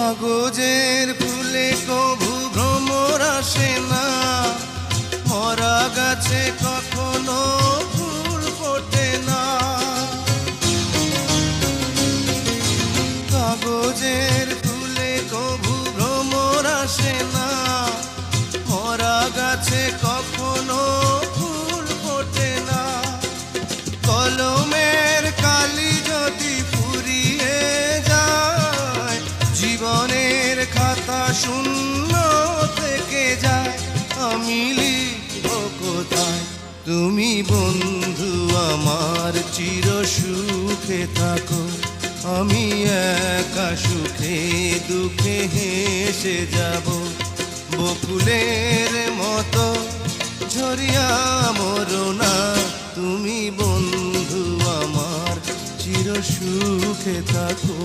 কাগজের ফুলে কভু ভ্রমর আসে না, মরা গাছে কখনো ফুল ফোটে না। কাগজের ফুলে কভু ভ্রমর আসে না, মরা গাছে কখনো ফুল ফোটে না। কলমের কালি যদি ফুরিয়ে যায়, জীবনের খাতা শূন্য থেকে যায়। আমি লিখব কোথায়, তুমি বন্ধু আমার চির সুখে থাকো। আমি একা সুখে দুঃখে হেসে যাব, বকুলের মতো ঝরিয়া মরো না। তুমি বন্ধু আমার চির সুখে থাকো।